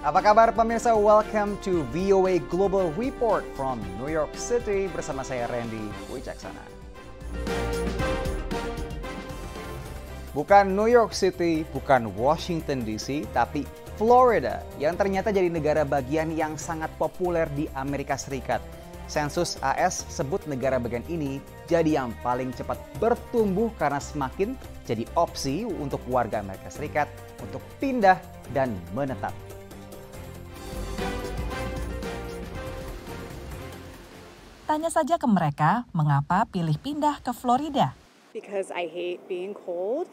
Apa kabar pemirsa? Welcome to VOA Global Report from New York City bersama saya Randy Wicaksana. Bukan New York City, bukan Washington DC, tapi Florida yang ternyata jadi negara bagian yang sangat populer di Amerika Serikat. Sensus AS sebut negara bagian ini jadi yang paling cepat bertumbuh karena semakin jadi opsi untuk warga Amerika Serikat untuk pindah dan menetap. Tanya saja ke mereka mengapa pilih pindah ke Florida. Because I hate being cold.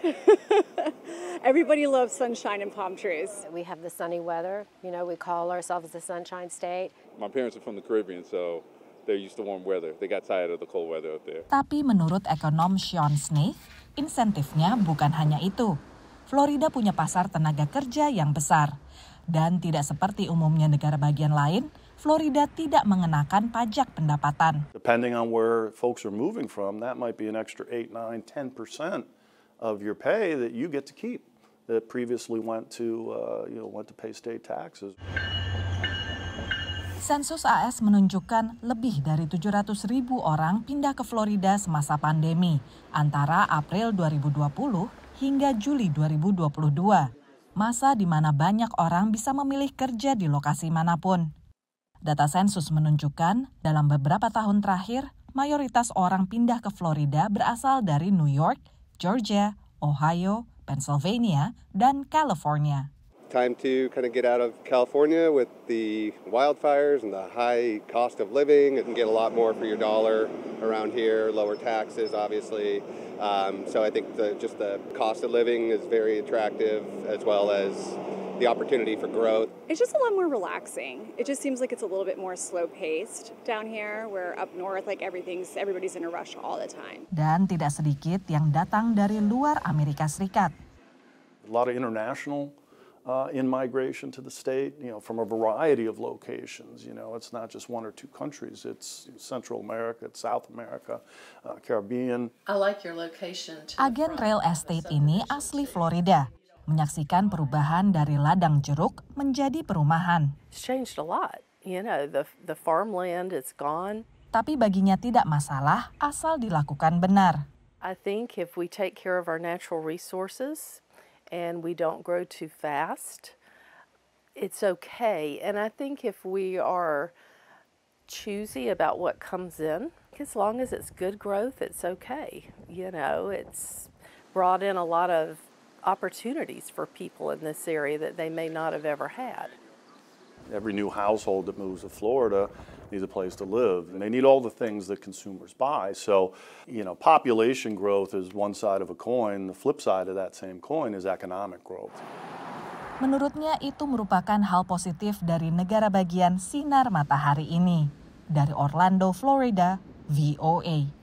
Everybody loves sunshine and palm trees. We have the sunny weather. You know, we call ourselves the Sunshine State. My parents are from the Caribbean, so they're used to warm weather. They got tired of the cold weather up there. Tapi menurut ekonom Sean Smith, insentifnya bukan hanya itu. Florida punya pasar tenaga kerja yang besar. Dan tidak seperti umumnya negara bagian lain, Florida tidak mengenakan pajak pendapatan. Depending on where folks are moving from, that might be an extra 8, 9, 10% of your pay that you get to keep that previously went to pay state taxes. Sensus AS menunjukkan lebih dari 700.000 orang pindah ke Florida semasa pandemi, antara April 2020 hingga Juli 2022. Masa di mana banyak orang bisa memilih kerja di lokasi manapun. Data sensus menunjukkan dalam beberapa tahun terakhir, mayoritas orang pindah ke Florida berasal dari New York, Georgia, Ohio, Pennsylvania, dan California. Time to kind of get out of California with the wildfires and the high cost of living and get a lot more for your dollar around here, lower taxes obviously. So I think just the cost of living is very attractive as well as the opportunity for growth. It's just a lot more relaxing. It just seems like it's a little bit more slow-paced down here, where up north, like everybody's in a rush all the time. Dan tidak sedikit yang datang dari luar Amerika Serikat. A lot of international in-migration to the state, from a variety of locations. It's not just one or two countries. It's Central America, it's South America, Caribbean. I like your location too. Agen real estate ini asli Florida. Menyaksikan perubahan dari ladang jeruk menjadi perumahan. It's changed a lot. The farmland is gone. Tapi baginya tidak masalah asal dilakukan benar. I think if we take care of our natural resources and we don't grow too fast, it's okay. And I think if we are choosy about what comes in, as long as it's good growth, it's okay. It's brought in a lot of opportunities for people in this area that they may not have ever had. Every new household that moves to Florida needs a place to live, and they need all the things that consumers buy. So, population growth is one side of a coin. The flip side of that same coin is economic growth. Menurutnya itu merupakan hal positif dari negara bagian sinar matahari ini. Dari Orlando, Florida, VOA.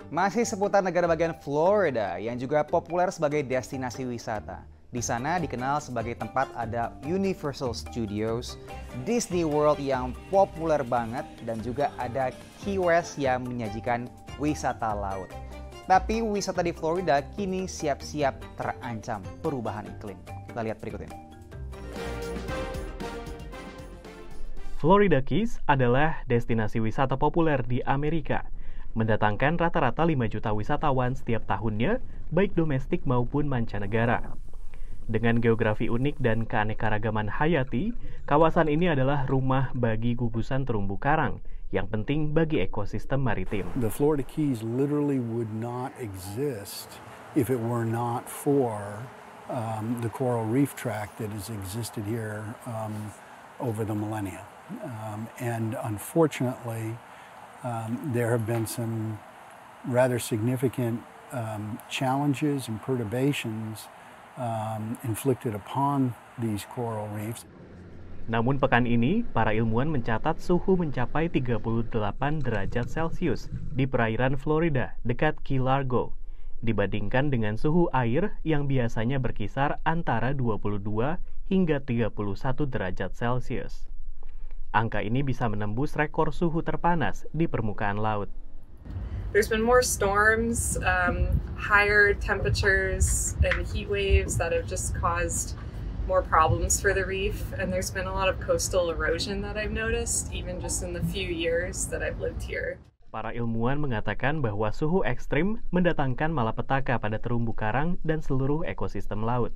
Masih seputar negara bagian Florida yang juga populer sebagai destinasi wisata. Di sana dikenal sebagai tempat ada Universal Studios, Disney World yang populer banget, dan juga ada Key West yang menyajikan wisata laut. Tapi wisata di Florida kini siap-siap terancam perubahan iklim. Kita lihat berikut ini. Florida Keys adalah destinasi wisata populer di Amerika. Mendatangkan rata-rata 5 juta wisatawan setiap tahunnya, baik domestik maupun mancanegara. Dengan geografi unik dan keanekaragaman hayati, kawasan ini adalah rumah bagi gugusan terumbu karang yang penting bagi ekosistem maritim. The Florida Keys literally would not exist if it were not for the coral reef tract that has existed here over the millennia. And unfortunately, there have been some rather significant challenges and perturbations inflicted upon these coral reefs. Namun pekan ini, para ilmuwan mencatat suhu mencapai 38 derajat Celcius di perairan Florida dekat Key Largo, dibandingkan dengan suhu air yang biasanya berkisar antara 22 hingga 31 derajat Celcius. Angka ini bisa menembus rekor suhu terpanas di permukaan laut. There's been more storms, higher temperatures and heat waves that have just caused more problems for the reef, and there's been a lot of coastal erosion that I've noticed, even just in the few years that I've lived here. Para ilmuwan mengatakan bahwa suhu ekstrim mendatangkan malapetaka pada terumbu karang dan seluruh ekosistem laut.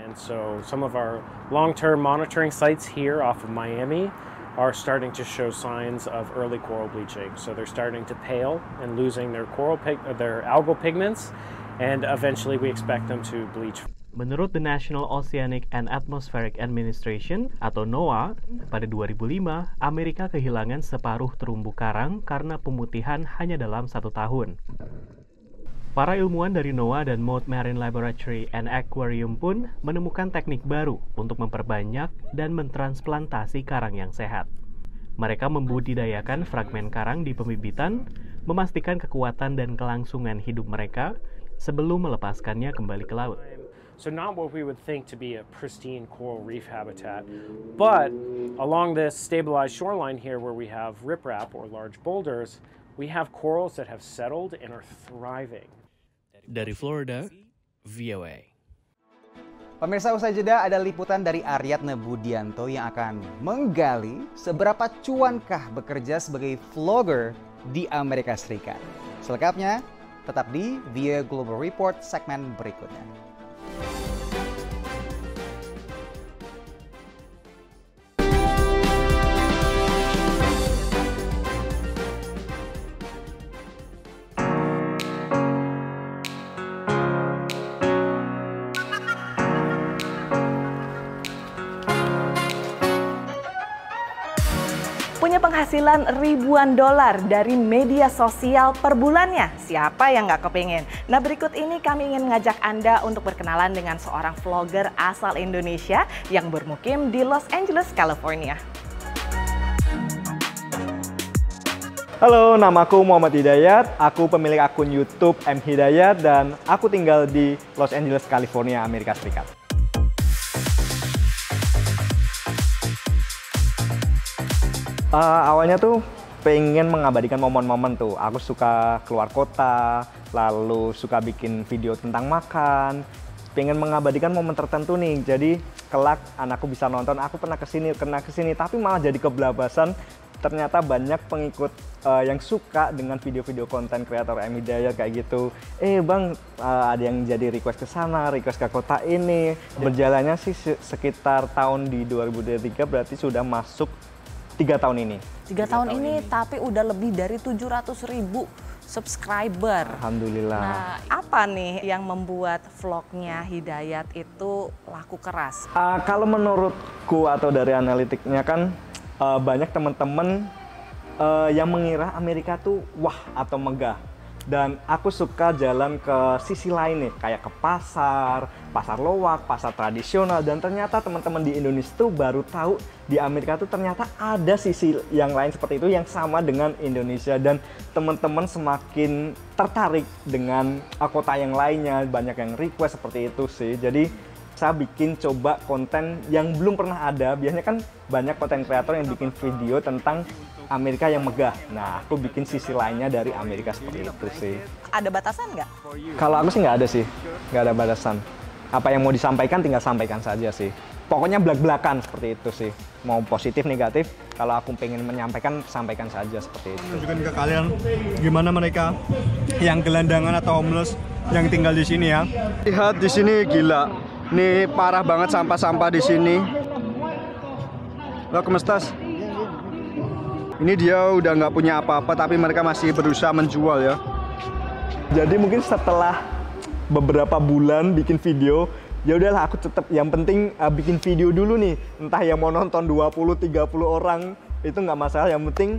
And so some of our long-term monitoring sites here off of Miami are starting to show signs of early coral bleaching. So they're starting to pale and losing their algal pigments, and eventually we expect them to bleach. Menurut the National Oceanic and Atmospheric Administration atau NOAA, pada 2005, Amerika kehilangan separuh terumbu karang karena pemutihan hanya dalam 1 tahun. Para ilmuwan dari NOAA dan Mote Marine Laboratory and Aquarium pun menemukan teknik baru untuk memperbanyak dan mentransplantasi karang yang sehat. Mereka membudidayakan fragmen karang di pembibitan, memastikan kekuatan dan kelangsungan hidup mereka sebelum melepaskannya kembali ke laut. So not what we would think to be a pristine coral reef habitat, but along this stabilized shoreline here where we have riprap or large boulders, we have corals that have settled and are thriving. Dari Florida, VOA. Pemirsa, usai jeda ada liputan dari Aryatna Budianto yang akan menggali seberapa cuankah bekerja sebagai vlogger di Amerika Serikat. Selengkapnya tetap di VOA Global Report segmen berikutnya. Punya penghasilan ribuan dolar dari media sosial per bulannya. Siapa yang nggak kepingin? Nah, berikut ini kami ingin mengajak Anda untuk berkenalan dengan seorang vlogger asal Indonesia yang bermukim di Los Angeles, California. Halo, namaku Muhammad Hidayat. Aku pemilik akun YouTube M Hidayat dan aku tinggal di Los Angeles, California, Amerika Serikat. Awalnya tuh pengen mengabadikan momen-momen tuh. Aku suka keluar kota, lalu suka bikin video tentang makan. Pengen mengabadikan momen tertentu nih. Jadi kelak anakku bisa nonton, aku pernah kesini, tapi malah jadi kebelabasan. Ternyata banyak pengikut yang suka dengan video-video konten kreator M Hidayat kayak gitu. Bang, ada yang jadi request ke sana, request ke kota ini. Berjalannya sih sekitar tahun di 2023, berarti sudah masuk 3 tahun ini. 3 tahun ini, tapi udah lebih dari 700.000 subscriber. Alhamdulillah. Nah, apa nih yang membuat vlognya Hidayat itu laku keras? Kalau menurutku atau dari analitiknya kan banyak teman-teman yang mengira Amerika tuh wah atau megah. Dan aku suka jalan ke sisi lain nih, kayak ke pasar loak, pasar tradisional. Dan ternyata teman-teman di Indonesia tuh baru tahu di Amerika tuh ternyata ada sisi yang lain seperti itu yang sama dengan Indonesia. Dan teman-teman semakin tertarik dengan kota yang lainnya, banyak yang request seperti itu sih. Jadi saya bikin coba konten yang belum pernah ada. Biasanya kan banyak konten kreator yang bikin video tentang Amerika yang megah. Nah, aku bikin sisi lainnya dari Amerika seperti itu sih. Ada batasan nggak? Kalau aku sih nggak ada sih, nggak ada batasan. Apa yang mau disampaikan tinggal sampaikan saja sih. Pokoknya belak-belakan seperti itu sih. Mau positif, negatif, kalau aku pengen menyampaikan, sampaikan saja seperti itu. Tunjukkan ke kalian gimana mereka yang gelandangan atau homeless yang tinggal di sini ya. Lihat di sini gila. Nih parah banget sampah-sampah di sini. Loh, Kemestas. Ini dia udah nggak punya apa-apa, tapi mereka masih berusaha menjual ya. Jadi mungkin setelah beberapa bulan bikin video, ya udahlah aku tetap yang penting bikin video dulu nih. Entah yang mau nonton 20-30 orang, itu nggak masalah. Yang penting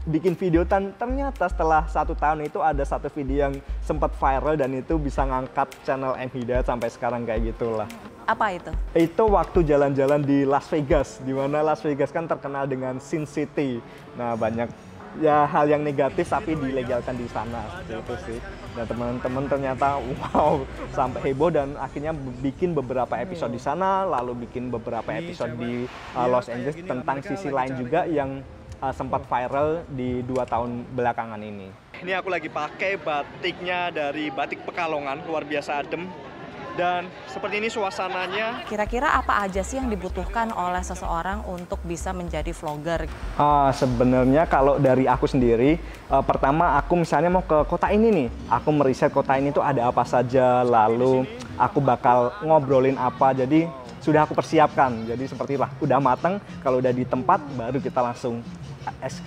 bikin video. Ternyata setelah 1 tahun itu ada satu video yang sempat viral dan itu bisa ngangkat channel M Hidayat sampai sekarang kayak gitulah. Apa itu? Itu waktu jalan-jalan di Las Vegas, di mana Las Vegas kan terkenal dengan Sin City. Nah, banyak ya hal yang negatif tapi dilegalkan di sana seperti itu sih. Dan teman-teman ternyata wow sampai heboh dan akhirnya bikin beberapa episode di sana, lalu bikin beberapa episode di Los Angeles tentang sisi lain juga yang sempat viral di 2 tahun belakangan ini. Ini aku lagi pakai batiknya dari Batik Pekalongan, luar biasa adem. Dan seperti ini suasananya. Kira-kira apa aja sih yang dibutuhkan oleh seseorang untuk bisa menjadi vlogger? Sebenarnya kalau dari aku sendiri, pertama aku misalnya mau ke kota ini nih, aku meriset kota ini tuh ada apa saja, lalu aku bakal ngobrolin apa, jadi sudah aku persiapkan. Jadi seperti lah, udah mateng, kalau udah di tempat baru kita langsung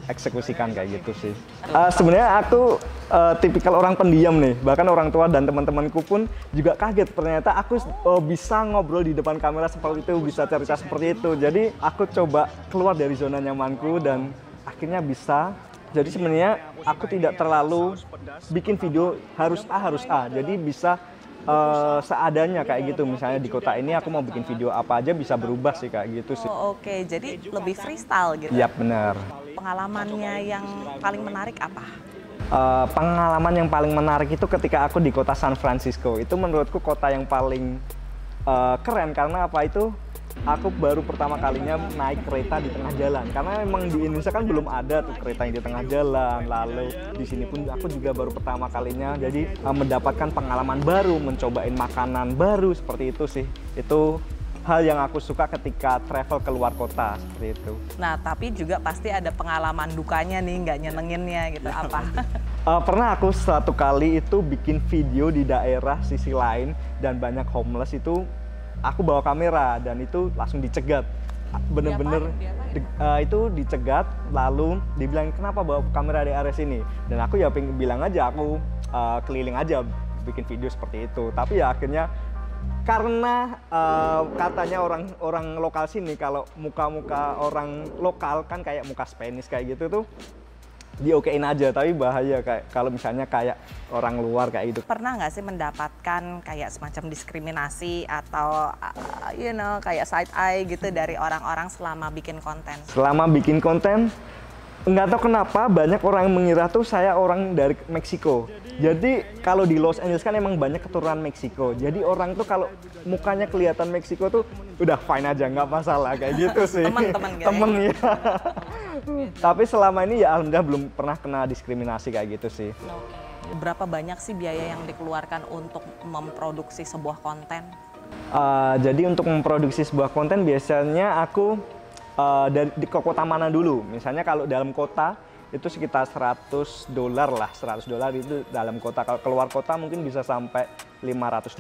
eksekusikan kayak gitu sih. Sebenarnya aku tipikal orang pendiam nih, bahkan orang tua dan teman-temanku pun juga kaget ternyata aku bisa ngobrol di depan kamera seperti itu, bisa cerita seperti itu. Jadi aku coba keluar dari zona nyamanku dan akhirnya bisa. Jadi sebenarnya aku tidak terlalu bikin video harus A, jadi bisa seadanya kayak gitu. Misalnya di kota ini aku mau bikin video apa aja bisa berubah sih kayak gitu sih. Oke, jadi lebih freestyle gitu. Iya, benar. Pengalamannya yang paling menarik apa? Pengalaman yang paling menarik itu ketika aku di kota San Francisco. Itu menurutku kota yang paling keren karena apa itu? Aku baru pertama kalinya naik kereta di tengah jalan. Karena memang di Indonesia kan belum ada tuh kereta yang di tengah jalan. Lalu di sini pun aku juga baru pertama kalinya. Jadi mendapatkan pengalaman baru, mencobain makanan baru seperti itu sih. Itu hal yang aku suka ketika travel keluar kota seperti itu. Nah, tapi juga pasti ada pengalaman dukanya nih, nggak nyenenginnya gitu. Apa? Pernah aku satu kali itu bikin video di daerah sisi lain dan banyak homeless itu. Aku bawa kamera dan itu langsung dicegat. Bener-bener itu dicegat, lalu dibilang kenapa bawa kamera di area sini. Dan aku ya bilang aja aku keliling aja bikin video seperti itu. Tapi ya akhirnya karena katanya orang lokal sini kalau muka-muka orang lokal kan kayak muka Spanish kayak gitu tuh diokein aja, tapi bahaya kayak kalau misalnya kayak orang luar kayak gitu. Pernah nggak sih mendapatkan kayak semacam diskriminasi atau kayak side eye gitu dari orang-orang selama bikin konten? Selama bikin konten, nggak tahu kenapa banyak orang yang mengira tuh saya orang dari Meksiko. Jadi kalau di Los Angeles kan emang banyak keturunan Meksiko. Jadi orang tuh kalau mukanya kelihatan Meksiko tuh udah fine aja, nggak masalah kayak gitu sih. Temen ya. Tapi selama ini ya alhamdulillah belum pernah kena diskriminasi kayak gitu sih. Berapa banyak sih biaya yang dikeluarkan untuk memproduksi sebuah konten? Jadi untuk memproduksi sebuah konten biasanya aku di kota mana dulu. Misalnya kalau dalam kota itu sekitar $100 lah, $100 itu dalam kota. Kalau keluar kota mungkin bisa sampai $500.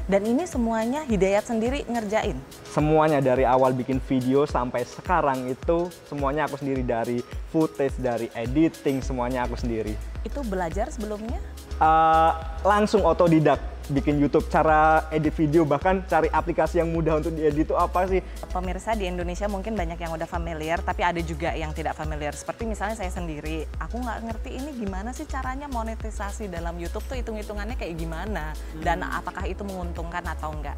Dan ini semuanya Hidayat sendiri ngerjain? Semuanya dari awal bikin video sampai sekarang itu semuanya aku sendiri, dari footage, dari editing, semuanya aku sendiri. Itu belajar sebelumnya? Langsung otodidak bikin YouTube, cara edit video, bahkan cari aplikasi yang mudah untuk diedit itu apa sih. Pemirsa di Indonesia mungkin banyak yang udah familiar, tapi ada juga yang tidak familiar. Seperti misalnya saya sendiri, aku nggak ngerti ini gimana sih caranya monetisasi dalam YouTube tuh hitung-hitungannya kayak gimana, dan apakah itu menguntungkan atau enggak.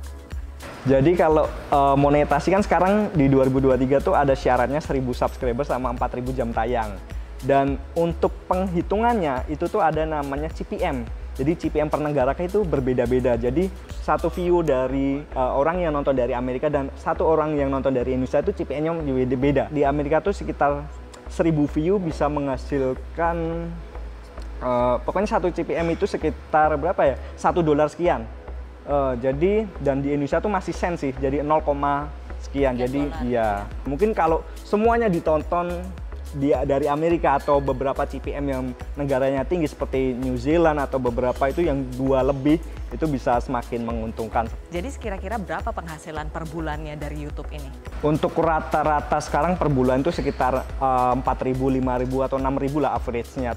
Jadi kalau monetasi kan sekarang di 2023 tuh ada syaratnya 1.000 subscriber sama 4.000 jam tayang. Dan untuk penghitungannya itu tuh ada namanya CPM. Jadi CPM per negara itu berbeda-beda. Jadi satu view dari orang yang nonton dari Amerika dan satu orang yang nonton dari Indonesia itu CPM-nya beda. Di Amerika tuh sekitar 1.000 view bisa menghasilkan pokoknya satu CPM itu sekitar berapa ya? $1 sekian. Jadi dan di Indonesia tuh masih sen sih. Jadi 0, sekian. Jadi ya mungkin kalau semuanya ditonton dari Amerika atau beberapa CPM yang negaranya tinggi seperti New Zealand atau beberapa itu yang 2 lebih, itu bisa semakin menguntungkan. Jadi kira-kira berapa penghasilan per bulannya dari YouTube ini? Untuk rata-rata sekarang per bulan itu sekitar 4.000, 5.000 atau 6.000 lah average-nya.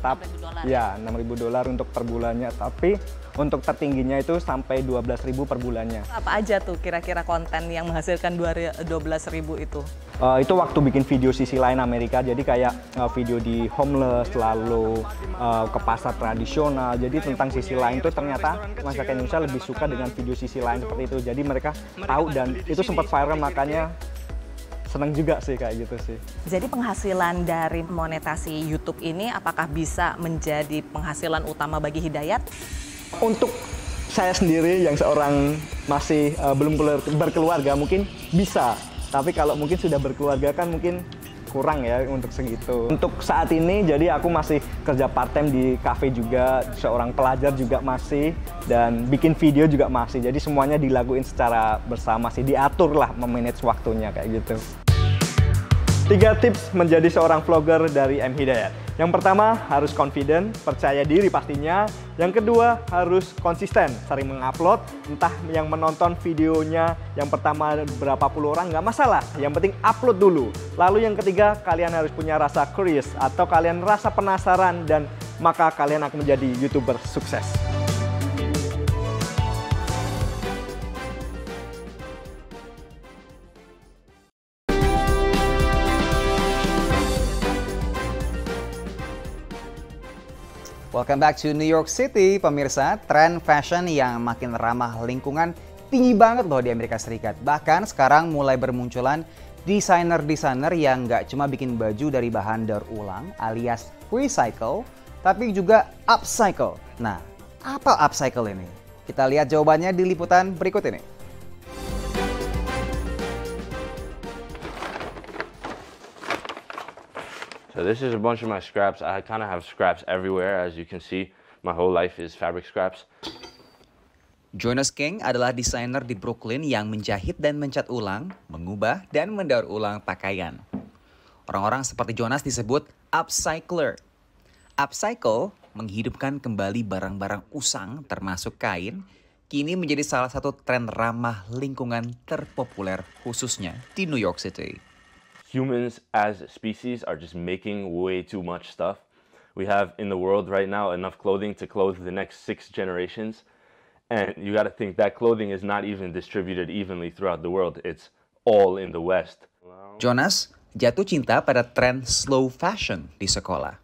Ya, $6.000 untuk per bulannya. Tapi untuk tertingginya itu sampai 12.000 per bulannya. Apa aja tuh kira-kira konten yang menghasilkan 12.000 itu? Itu waktu bikin video sisi lain Amerika, jadi kayak video di homeless, lalu ke pasar tradisional. Jadi tentang sisi lain tuh ternyata masyarakat Indonesia lebih suka dengan video sisi lain seperti itu. Jadi mereka tahu dan itu sempat viral, makanya seneng juga sih kayak gitu sih. Jadi penghasilan dari monetasi YouTube ini apakah bisa menjadi penghasilan utama bagi Hidayat? Untuk saya sendiri yang seorang masih belum berkeluarga mungkin bisa. Tapi kalau mungkin sudah berkeluarga kan mungkin kurang ya untuk segitu. Untuk saat ini jadi aku masih kerja part-time di cafe juga, seorang pelajar juga masih, dan bikin video juga masih. Jadi semuanya dilakuin secara bersama sih, diatur lah memanage waktunya kayak gitu. 3 tips menjadi seorang vlogger dari M. Hidayat. Yang pertama, harus confident, percaya diri pastinya. Yang kedua, harus konsisten, sering mengupload. Entah yang menonton videonya yang pertama berapa puluh orang, nggak masalah. Yang penting upload dulu. Lalu yang ketiga, kalian harus punya rasa curious atau kalian rasa penasaran, dan maka kalian akan menjadi YouTuber sukses. Welcome back to New York City, pemirsa. Tren fashion yang makin ramah lingkungan tinggi banget loh di Amerika Serikat. Bahkan sekarang mulai bermunculan desainer-desainer yang nggak cuma bikin baju dari bahan daur ulang alias recycle, tapi juga upcycle. Nah, apa upcycle ini? Kita lihat jawabannya di liputan berikut ini. So this is a bunch of my scraps. I kind of have scraps everywhere. As you can see, my whole life is fabric scraps. Jonas King adalah desainer di Brooklyn yang menjahit dan mencat ulang, mengubah dan mendaur ulang pakaian. Orang-orang seperti Jonas disebut upcycler. Upcycle menghidupkan kembali barang-barang usang termasuk kain, kini menjadi salah satu tren ramah lingkungan terpopuler khususnya di New York City. Humans as a species are just making way too much stuff. We have in the world right now enough clothing to clothe the next 6 generations. And you got to think that clothing is not even distributed evenly throughout the world. It's all in the West. Jonas jatuh cinta pada tren slow fashion di sekolah.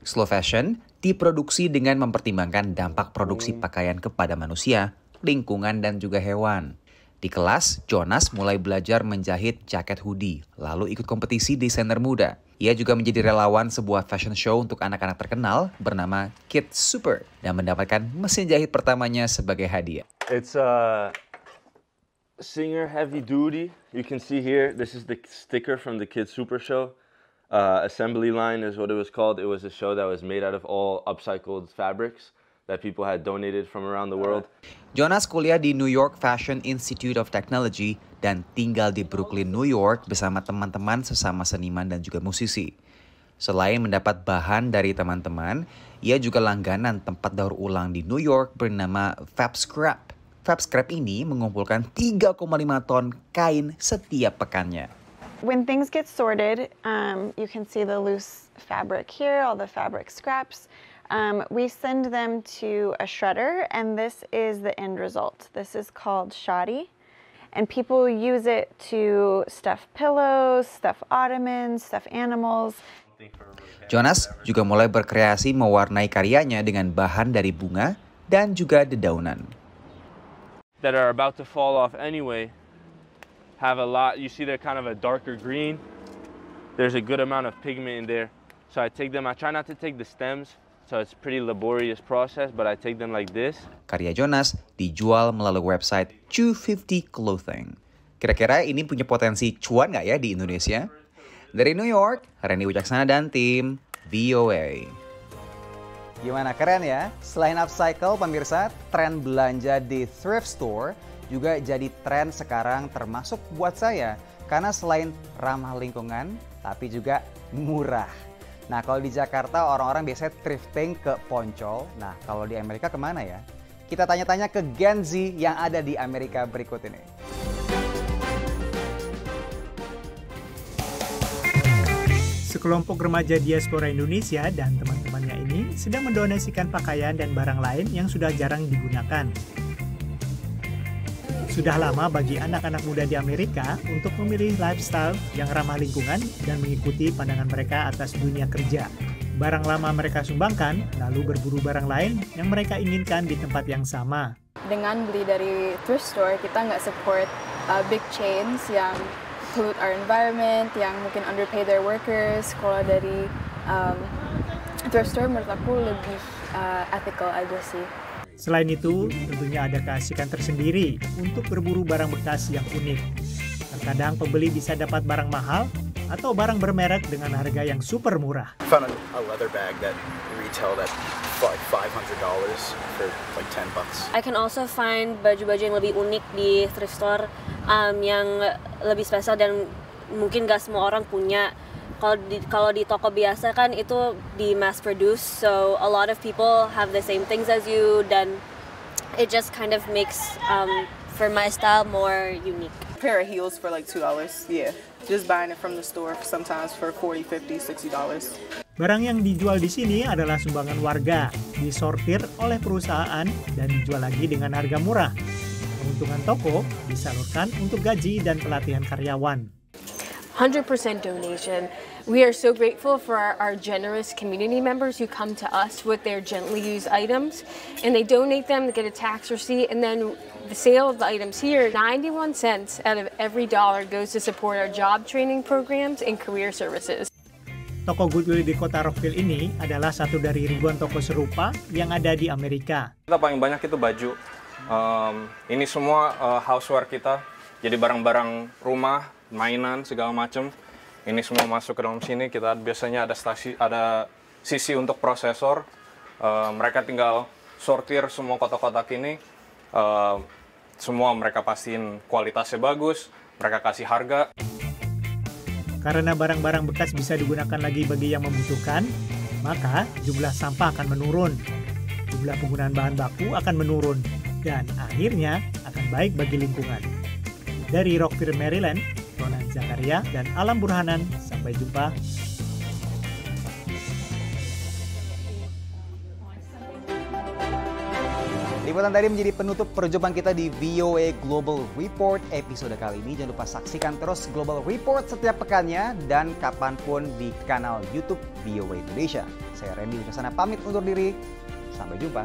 Slow fashion diproduksi dengan mempertimbangkan dampak produksi pakaian kepada manusia, lingkungan, dan juga hewan. Di kelas, Jonas mulai belajar menjahit jaket hoodie, lalu ikut kompetisi desainer muda. Ia juga menjadi relawan sebuah fashion show untuk anak-anak terkenal bernama Kid Super dan mendapatkan mesin jahit pertamanya sebagai hadiah. It's a Singer heavy duty. You can see here, this is the sticker from the Kid Super show. Assembly line is what it was called. It was a show that was made out of all upcycled fabrics that people had donated from around the world. Jonas kuliah di New York Fashion Institute of Technology dan tinggal di Brooklyn, New York bersama teman-teman sesama seniman dan juga musisi. Selain mendapat bahan dari teman-teman, ia juga langganan tempat daur ulang di New York bernama Fab Scrap. Fab Scrap ini mengumpulkan 3,5 ton kain setiap pekannya. When things get sorted, you can see the loose fabric here, all the fabric scraps. We send them to a shredder, and this is the end result. This is called shoddy, and people use it to stuff pillows, stuff ottomans, stuff animals. Jonas juga mulai berkreasi mewarnai karyanya dengan bahan dari bunga dan juga dedaunan. That are about to fall off anyway have a lot, you see they're kind of a darker green. There's a good amount of pigment in there. So I take them, I try not to take the stems. So it's a pretty laborious process, but I take them like this. Karya Jonas dijual melalui website 250 Clothing. Kira-kira ini punya potensi cuan nggak ya di Indonesia? Dari New York, Randy Wicaksana dan tim VOA. Gimana, keren ya? Selain upcycle, pemirsa, tren belanja di thrift store juga jadi tren sekarang termasuk buat saya. Karena selain ramah lingkungan, tapi juga murah. Nah, kalau di Jakarta orang-orang biasanya thrifting ke Poncol. Nah, kalau di Amerika kemana ya? Kita tanya-tanya ke Gen Z yang ada di Amerika berikut ini. Sekelompok remaja diaspora Indonesia dan teman-temannya ini sedang mendonasikan pakaian dan barang lain yang sudah jarang digunakan. Sudah lama bagi anak-anak muda di Amerika untuk memilih lifestyle yang ramah lingkungan dan mengikuti pandangan mereka atas dunia kerja. Barang lama mereka sumbangkan, lalu berburu barang lain yang mereka inginkan di tempat yang sama. Dengan beli dari thrift store, kita nggak support big chains yang pollute our environment, yang mungkin underpay their workers. Kalau dari thrift store menurut aku lebih ethical aja sih. Selain itu, tentunya ada keasikan tersendiri untuk berburu barang bekas yang unik. Terkadang pembeli bisa dapat barang mahal, atau barang bermerek dengan harga yang super murah. I found a leather bag that retail that like $500 for like $10. I can also find baju-baju yang lebih unik di thrift store yang lebih spesial dan mungkin gak semua orang punya. Kalau di toko biasa kan itu di mass produce, so a lot of people have the same things as you, dan it just kind of makes for my style more unique. A pair of heels for like $2, yeah. Just buying it from the store sometimes for $40, $50, $60. Barang yang dijual di sini adalah sumbangan warga, disortir oleh perusahaan dan dijual lagi dengan harga murah. Keuntungan toko disalurkan untuk gaji dan pelatihan karyawan. 100% donation. We are so grateful for our generous community members who come to us with their gently used items, and they donate them to get a tax receipt, and then the sale of the items here, 91 cents out of every dollar goes to support our job training programs and career services. Toko Goodwill di kota Rockville ini adalah satu dari ribuan toko serupa yang ada di Amerika. Kita paling banyak itu baju. Ini semua houseware kita, jadi barang-barang rumah, mainan segala macam. Ini semua masuk ke dalam sini. Kita biasanya ada sisi untuk prosesor. Mereka tinggal sortir semua kotak-kotak ini. Semua mereka pastiin kualitasnya bagus. Mereka kasih harga. Karena barang-barang bekas bisa digunakan lagi bagi yang membutuhkan, maka jumlah sampah akan menurun. Jumlah penggunaan bahan baku akan menurun. Dan akhirnya akan baik bagi lingkungan. Dari Rockville, Maryland, Ronan Zakaria dan Alam Burhanan, sampai jumpa. Liputan tadi menjadi penutup perjumpaan kita di VOA Global Report episode kali ini. Jangan lupa saksikan terus Global Report setiap pekannya dan kapanpun di kanal YouTube VOA Indonesia. Saya Randy Wicasana pamit undur diri. Sampai jumpa.